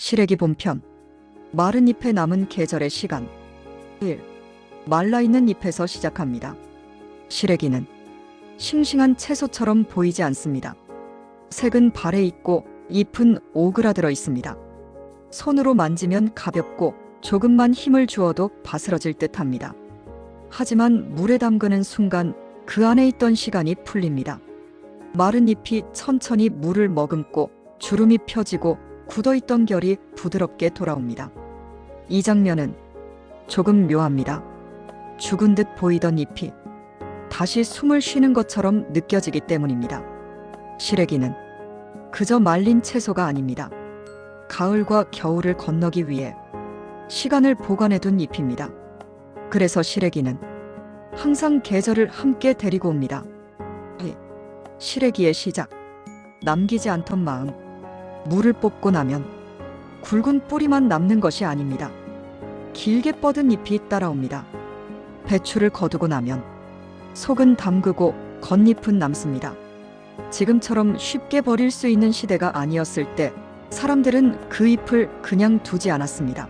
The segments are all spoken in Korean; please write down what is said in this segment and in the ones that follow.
시래기 본편. 마른 잎에 남은 계절의 시간. 1. 말라있는 잎에서 시작합니다. 시래기는 싱싱한 채소처럼 보이지 않습니다. 색은 발에 있고 잎은 오그라들어 있습니다. 손으로 만지면 가볍고 조금만 힘을 주어도 바스러질 듯합니다. 하지만 물에 담그는 순간 그 안에 있던 시간이 풀립니다. 마른 잎이 천천히 물을 머금고 주름이 펴지고 굳어있던 결이 부드럽게 돌아옵니다. 이 장면은 조금 묘합니다. 죽은 듯 보이던 잎이 다시 숨을 쉬는 것처럼 느껴지기 때문입니다. 시래기는 그저 말린 채소가 아닙니다. 가을과 겨울을 건너기 위해 시간을 보관해둔 잎입니다. 그래서 시래기는 항상 계절을 함께 데리고 옵니다. 시래기의 시작. 남기지 않던 마음. 물을 뽑고 나면 굵은 뿌리만 남는 것이 아닙니다. 길게 뻗은 잎이 따라옵니다. 배추를 거두고 나면 속은 담그고 겉잎은 남습니다. 지금처럼 쉽게 버릴 수 있는 시대가 아니었을 때 사람들은 그 잎을 그냥 두지 않았습니다.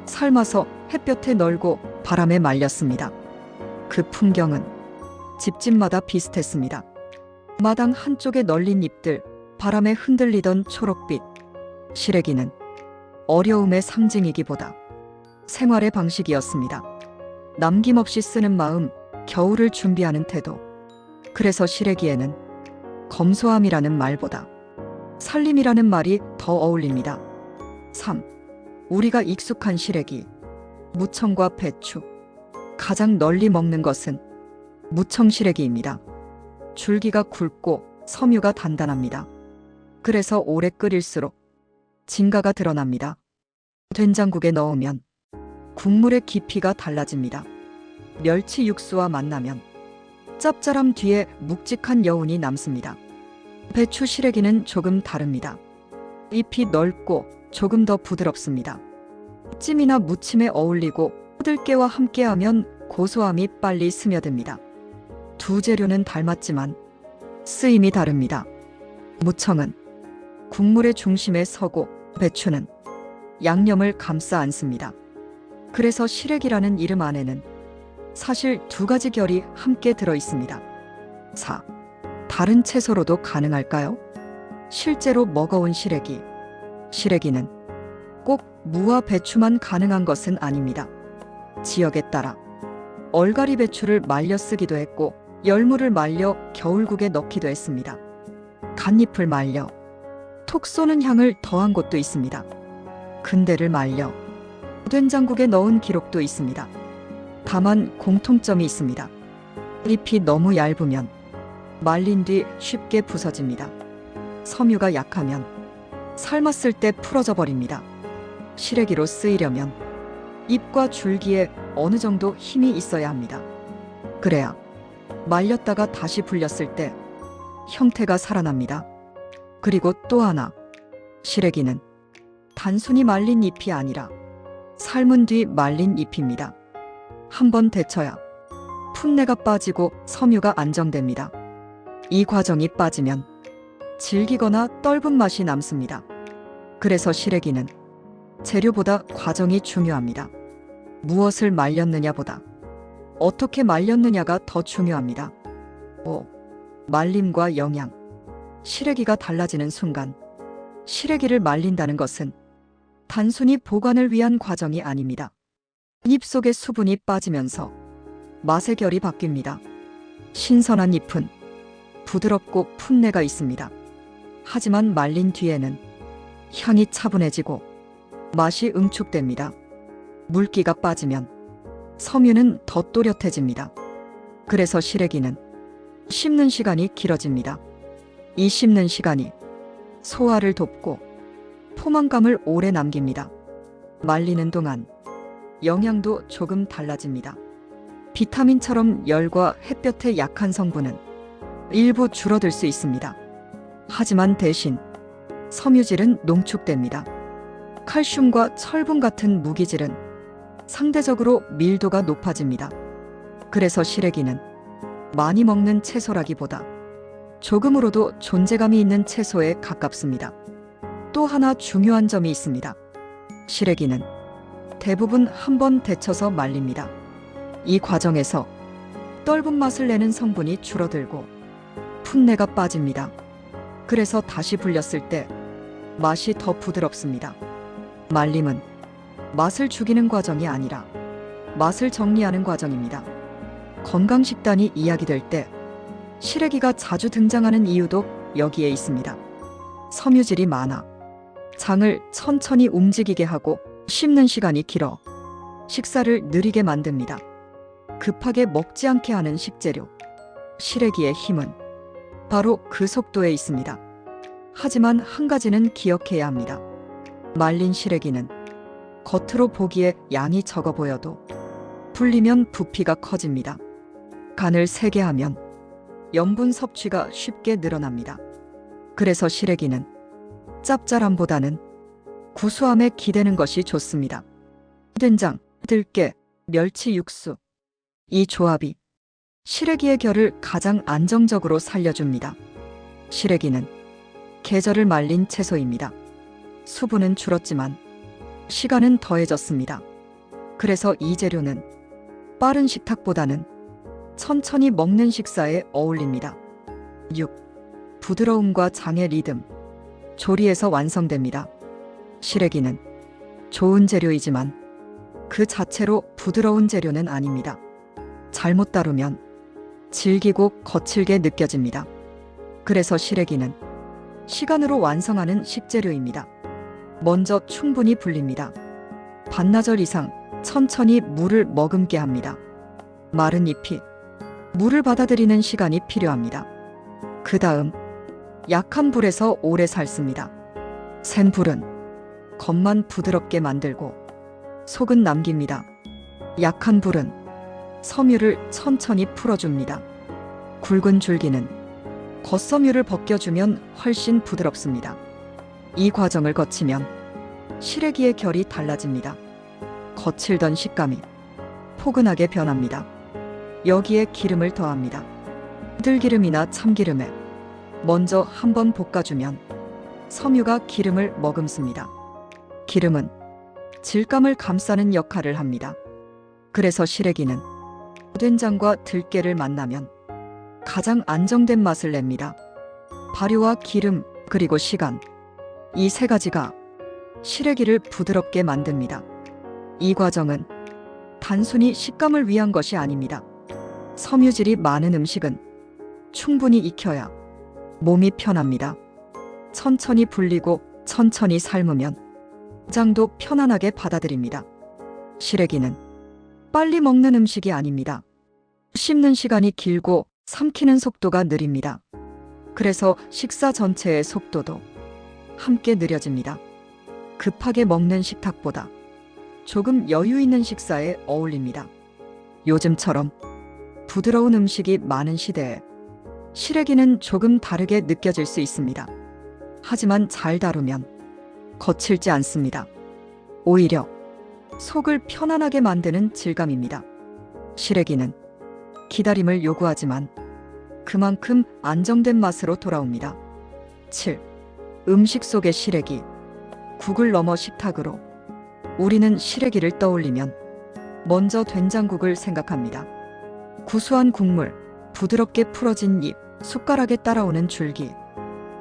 삶아서 햇볕에 널고 바람에 말렸습니다. 그 풍경은 집집마다 비슷했습니다. 마당 한쪽에 널린 잎들, 바람에 흔들리던 초록빛. 시래기는 어려움의 상징이기보다 생활의 방식이었습니다. 남김없이 쓰는 마음, 겨울을 준비하는 태도. 그래서 시래기에는 검소함이라는 말보다 살림이라는 말이 더 어울립니다. 3. 우리가 익숙한 시래기. 무청과 배추. 가장 널리 먹는 것은 무청 시래기입니다. 줄기가 굵고 섬유가 단단합니다. 그래서 오래 끓일수록 진가가 드러납니다. 된장국에 넣으면 국물의 깊이가 달라집니다. 멸치 육수와 만나면 짭짤함 뒤에 묵직한 여운이 남습니다. 배추 시래기는 조금 다릅니다. 잎이 넓고 조금 더 부드럽습니다. 찜이나 무침에 어울리고 들깨와 함께하면 고소함이 빨리 스며듭니다. 두 재료는 닮았지만 쓰임이 다릅니다. 무청은 국물의 중심에 서고 배추는 양념을 감싸 안습니다. 그래서 시래기라는 이름 안에는 사실 두 가지 결이 함께 들어 있습니다. 4. 다른 채소로도 가능할까요? 실제로 먹어온 시래기. 시래기는 꼭 무와 배추만 가능한 것은 아닙니다. 지역에 따라 얼갈이 배추를 말려 쓰기도 했고 열무를 말려 겨울국에 넣기도 했습니다. 갓잎을 말려 톡 쏘는 향을 더한 곳도 있습니다. 근대를 말려 된장국에 넣은 기록도 있습니다. 다만 공통점이 있습니다. 잎이 너무 얇으면 말린 뒤 쉽게 부서집니다. 섬유가 약하면 삶았을 때 풀어져 버립니다. 시래기로 쓰이려면 잎과 줄기에 어느 정도 힘이 있어야 합니다. 그래야 말렸다가 다시 불렸을 때 형태가 살아납니다. 그리고 또 하나, 시래기는 단순히 말린 잎이 아니라 삶은 뒤 말린 잎입니다. 한번 데쳐야 풋내가 빠지고 섬유가 안정됩니다. 이 과정이 빠지면 질기거나 떫은 맛이 남습니다. 그래서 시래기는 재료보다 과정이 중요합니다. 무엇을 말렸느냐보다 어떻게 말렸느냐가 더 중요합니다. 5. 말림과 영양. 시래기가 달라지는 순간 시래기를 말린다는 것은 단순히 보관을 위한 과정이 아닙니다. 잎 속의 수분이 빠지면서 맛의 결이 바뀝니다. 신선한 잎은 부드럽고 풋내가 있습니다. 하지만 말린 뒤에는 향이 차분해지고 맛이 응축됩니다. 물기가 빠지면 섬유는 더 또렷해집니다. 그래서 시래기는 씹는 시간이 길어집니다. 이 씹는 시간이 소화를 돕고 포만감을 오래 남깁니다. 말리는 동안 영양도 조금 달라집니다. 비타민처럼 열과 햇볕에 약한 성분은 일부 줄어들 수 있습니다. 하지만 대신 섬유질은 농축됩니다. 칼슘과 철분 같은 무기질은 상대적으로 밀도가 높아집니다. 그래서 시래기는 많이 먹는 채소라기보다 조금으로도 존재감이 있는 채소에 가깝습니다. 또 하나 중요한 점이 있습니다. 시래기는 대부분 한 번 데쳐서 말립니다. 이 과정에서 떫은 맛을 내는 성분이 줄어들고 풋내가 빠집니다. 그래서 다시 불렸을 때 맛이 더 부드럽습니다. 말림은 맛을 죽이는 과정이 아니라 맛을 정리하는 과정입니다. 건강식단이 이야기될 때 시래기가 자주 등장하는 이유도 여기에 있습니다. 섬유질이 많아 장을 천천히 움직이게 하고 씹는 시간이 길어 식사를 느리게 만듭니다. 급하게 먹지 않게 하는 식재료. 시래기의 힘은 바로 그 속도에 있습니다. 하지만 한 가지는 기억해야 합니다. 말린 시래기는 겉으로 보기에 양이 적어 보여도 불리면 부피가 커집니다. 간을 세게 하면 염분 섭취가 쉽게 늘어납니다. 그래서 시래기는 짭짤함보다는 구수함에 기대는 것이 좋습니다. 된장, 들깨, 멸치 육수. 이 조합이 시래기의 결을 가장 안정적으로 살려줍니다. 시래기는 계절을 말린 채소입니다. 수분은 줄었지만 시간은 더해졌습니다. 그래서 이 재료는 빠른 식탁보다는 천천히 먹는 식사에 어울립니다. 6. 부드러움과 장의 리듬. 조리에서 완성됩니다. 시래기는 좋은 재료이지만 그 자체로 부드러운 재료는 아닙니다. 잘못 다루면 질기고 거칠게 느껴집니다. 그래서 시래기는 시간으로 완성하는 식재료입니다. 먼저 충분히 불립니다. 반나절 이상 천천히 물을 머금게 합니다. 마른 잎이 물을 받아들이는 시간이 필요합니다. 그 다음 약한 불에서 오래 삶습니다. 센 불은 겉만 부드럽게 만들고 속은 남깁니다. 약한 불은 섬유를 천천히 풀어줍니다. 굵은 줄기는 겉섬유를 벗겨주면 훨씬 부드럽습니다. 이 과정을 거치면 시래기의 결이 달라집니다. 거칠던 식감이 포근하게 변합니다. 여기에 기름을 더합니다. 들기름이나 참기름에 먼저 한번 볶아주면 섬유가 기름을 머금습니다. 기름은 질감을 감싸는 역할을 합니다. 그래서 시래기는 된장과 들깨를 만나면 가장 안정된 맛을 냅니다. 발효와 기름 그리고 시간, 이 세 가지가 시래기를 부드럽게 만듭니다. 이 과정은 단순히 식감을 위한 것이 아닙니다. 섬유질이 많은 음식은 충분히 익혀야 몸이 편합니다. 천천히 불리고 천천히 삶으면 장도 편안하게 받아들입니다. 시래기는 빨리 먹는 음식이 아닙니다. 씹는 시간이 길고 삼키는 속도가 느립니다. 그래서 식사 전체의 속도도 함께 느려집니다. 급하게 먹는 식탁보다 조금 여유 있는 식사에 어울립니다. 요즘처럼 부드러운 음식이 많은 시대에 시래기는 조금 다르게 느껴질 수 있습니다. 하지만 잘 다루면 거칠지 않습니다. 오히려 속을 편안하게 만드는 질감입니다. 시래기는 기다림을 요구하지만 그만큼 안정된 맛으로 돌아옵니다. 7. 음식 속의 시래기. 국을 넘어 식탁으로. 우리는 시래기를 떠올리면 먼저 된장국을 생각합니다. 구수한 국물, 부드럽게 풀어진 잎, 숟가락에 따라오는 줄기.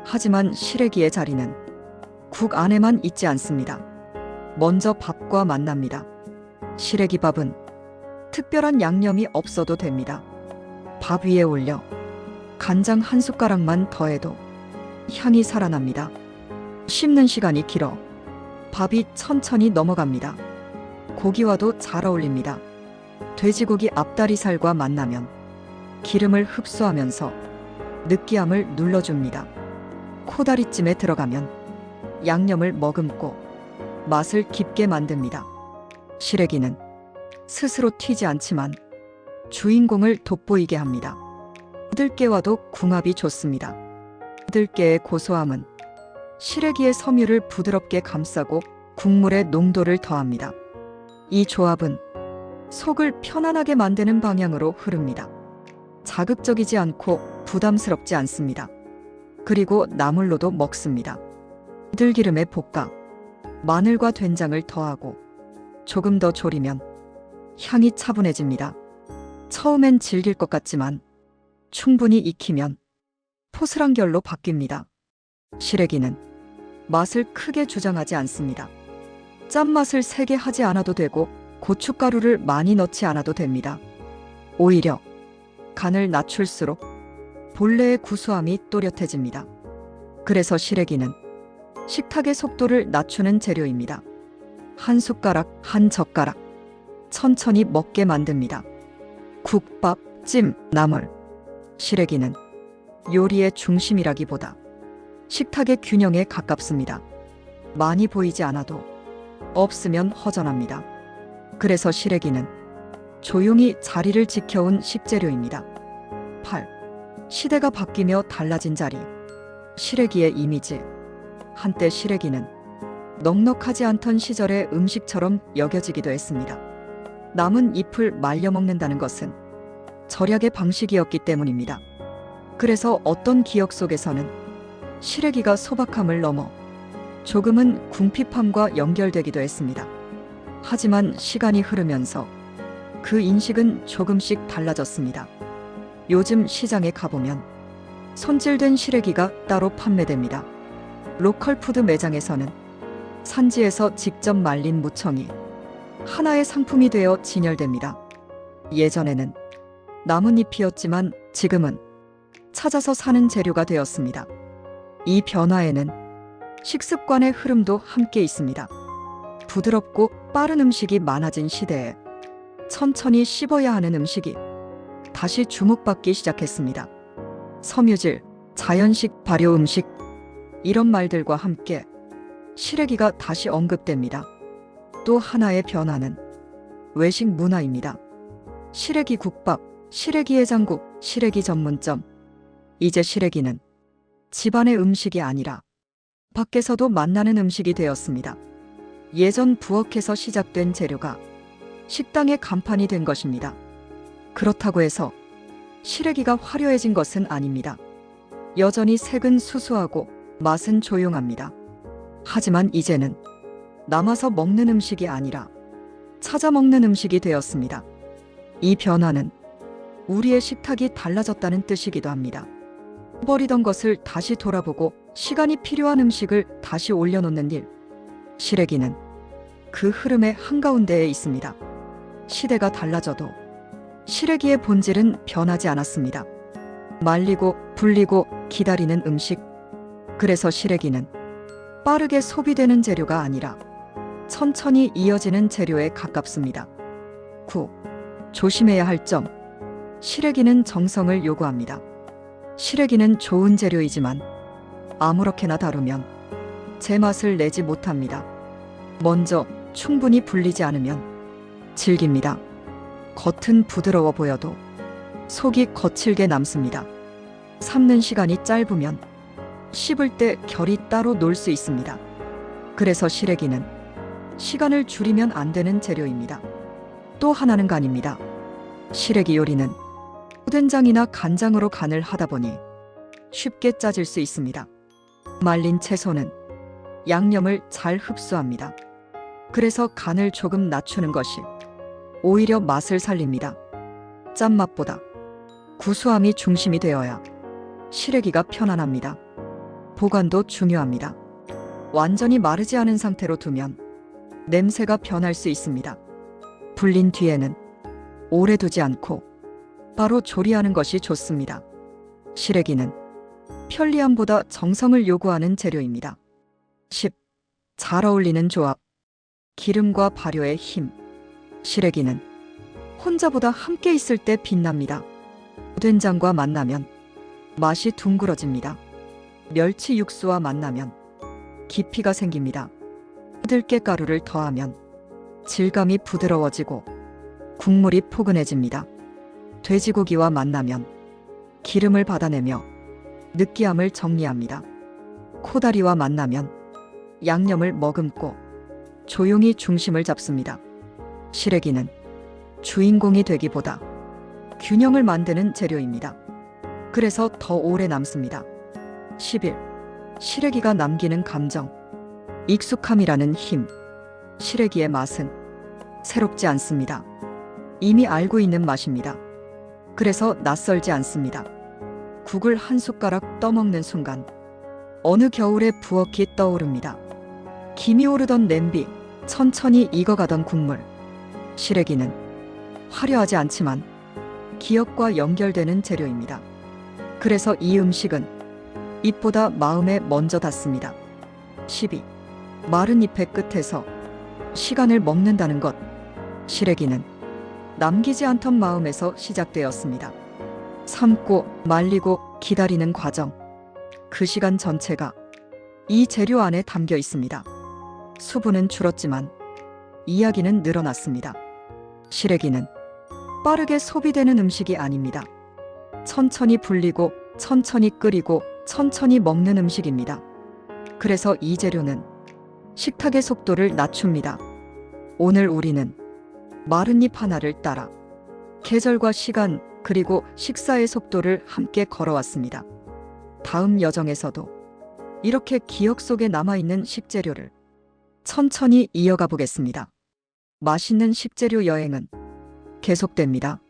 하지만 시래기의 자리는 국 안에만 있지 않습니다. 먼저 밥과 만납니다. 시래기 밥은 특별한 양념이 없어도 됩니다. 밥 위에 올려 간장 한 숟가락만 더해도 향이 살아납니다. 씹는 시간이 길어 밥이 천천히 넘어갑니다. 고기와도 잘 어울립니다. 돼지고기 앞다리살과 만나면 기름을 흡수하면서 느끼함을 눌러줍니다. 코다리찜에 들어가면 양념을 머금고 맛을 깊게 만듭니다. 시래기는 스스로 튀지 않지만 주인공을 돋보이게 합니다. 들깨와도 궁합이 좋습니다. 들깨의 고소함은 시래기의 섬유를 부드럽게 감싸고 국물의 농도를 더합니다. 이 조합은 속을 편안하게 만드는 방향으로 흐릅니다. 자극적이지 않고 부담스럽지 않습니다. 그리고 나물로도 먹습니다. 들기름에 볶아 마늘과 된장을 더하고 조금 더 졸이면 향이 차분해집니다. 처음엔 질길 것 같지만 충분히 익히면 포슬한 결로 바뀝니다. 시래기는 맛을 크게 주장하지 않습니다. 짠맛을 세게 하지 않아도 되고 고춧가루를 많이 넣지 않아도 됩니다. 오히려 간을 낮출수록 본래의 구수함이 또렷해집니다. 그래서 시래기는 식탁의 속도를 낮추는 재료입니다. 한 숟가락, 한 젓가락 천천히 먹게 만듭니다. 국밥, 찜, 나물. 시래기는 요리의 중심이라기보다 식탁의 균형에 가깝습니다. 많이 보이지 않아도 없으면 허전합니다. 그래서 시래기는 조용히 자리를 지켜온 식재료입니다. 8. 시대가 바뀌며 달라진 자리. 시래기의 이미지. 한때 시래기는 넉넉하지 않던 시절의 음식처럼 여겨지기도 했습니다. 남은 잎을 말려 먹는다는 것은 절약의 방식이었기 때문입니다. 그래서 어떤 기억 속에서는 시래기가 소박함을 넘어 조금은 궁핍함과 연결되기도 했습니다. 하지만 시간이 흐르면서 그 인식은 조금씩 달라졌습니다. 요즘 시장에 가보면 손질된 시래기가 따로 판매됩니다. 로컬 푸드 매장에서는 산지에서 직접 말린 무청이 하나의 상품이 되어 진열됩니다. 예전에는 나뭇잎이었지만 지금은 찾아서 사는 재료가 되었습니다. 이 변화에는 식습관의 흐름도 함께 있습니다. 부드럽고 빠른 음식이 많아진 시대에 천천히 씹어야 하는 음식이 다시 주목받기 시작했습니다. 섬유질, 자연식 발효 음식, 이런 말들과 함께 시래기가 다시 언급됩니다. 또 하나의 변화는 외식 문화입니다. 시래기 국밥, 시래기 해장국, 시래기 전문점. 이제 시래기는 집안의 음식이 아니라 밖에서도 만나는 음식이 되었습니다. 예전 부엌에서 시작된 재료가 식당의 간판이 된 것입니다. 그렇다고 해서 시래기가 화려해진 것은 아닙니다. 여전히 색은 수수하고 맛은 조용합니다. 하지만 이제는 남아서 먹는 음식이 아니라 찾아 먹는 음식이 되었습니다. 이 변화는 우리의 식탁이 달라졌다는 뜻이기도 합니다. 버리던 것을 다시 돌아보고 시간이 필요한 음식을 다시 올려놓는 일. 시래기는 그 흐름의 한가운데에 있습니다. 시대가 달라져도 시래기의 본질은 변하지 않았습니다. 말리고 불리고 기다리는 음식. 그래서 시래기는 빠르게 소비되는 재료가 아니라 천천히 이어지는 재료에 가깝습니다. 9. 조심해야 할 점. 시래기는 정성을 요구합니다. 시래기는 좋은 재료이지만 아무렇게나 다루면 제맛을 내지 못합니다. 먼저 충분히 불리지 않으면 질깁니다. 겉은 부드러워 보여도 속이 거칠게 남습니다. 삶는 시간이 짧으면 씹을 때 결이 따로 놀 수 있습니다. 그래서 시래기는 시간을 줄이면 안 되는 재료입니다. 또 하나는 간입니다. 시래기 요리는 된장이나 간장으로 간을 하다 보니 쉽게 짜질 수 있습니다. 말린 채소는 양념을 잘 흡수합니다. 그래서 간을 조금 낮추는 것이 오히려 맛을 살립니다. 짠맛보다 구수함이 중심이 되어야 시래기가 편안합니다. 보관도 중요합니다. 완전히 마르지 않은 상태로 두면 냄새가 변할 수 있습니다. 불린 뒤에는 오래 두지 않고 바로 조리하는 것이 좋습니다. 시래기는 편리함보다 정성을 요구하는 재료입니다. 10. 잘 어울리는 조합. 기름과 발효의 힘. 시래기는 혼자보다 함께 있을 때 빛납니다. 된장과 만나면 맛이 둥그러집니다. 멸치 육수와 만나면 깊이가 생깁니다. 들깨가루를 더하면 질감이 부드러워지고 국물이 포근해집니다. 돼지고기와 만나면 기름을 받아내며 느끼함을 정리합니다. 코다리와 만나면 양념을 머금고 조용히 중심을 잡습니다. 시래기는 주인공이 되기보다 균형을 만드는 재료입니다. 그래서 더 오래 남습니다. 11. 시래기가 남기는 감정. 익숙함이라는 힘, 시래기의 맛은 새롭지 않습니다. 이미 알고 있는 맛입니다. 그래서 낯설지 않습니다. 국을 한 숟가락 떠먹는 순간 어느 겨울의 부엌이 떠오릅니다. 김이 오르던 냄비, 천천히 익어가던 국물. 시래기는 화려하지 않지만 기억과 연결되는 재료입니다. 그래서 이 음식은 입보다 마음에 먼저 닿습니다. 12. 마른 잎의 끝에서 시간을 먹는다는 것. 시래기는 남기지 않던 마음에서 시작되었습니다. 삶고 말리고 기다리는 과정. 그 시간 전체가 이 재료 안에 담겨 있습니다. 수분은 줄었지만 이야기는 늘어났습니다. 시래기는 빠르게 소비되는 음식이 아닙니다. 천천히 불리고 천천히 끓이고 천천히 먹는 음식입니다. 그래서 이 재료는 식탁의 속도를 낮춥니다. 오늘 우리는 마른 잎 하나를 따라 계절과 시간 그리고 식사의 속도를 함께 걸어왔습니다. 다음 여정에서도 이렇게 기억 속에 남아있는 식재료를 천천히 이어가 보겠습니다. 맛있는 식재료 여행은 계속됩니다.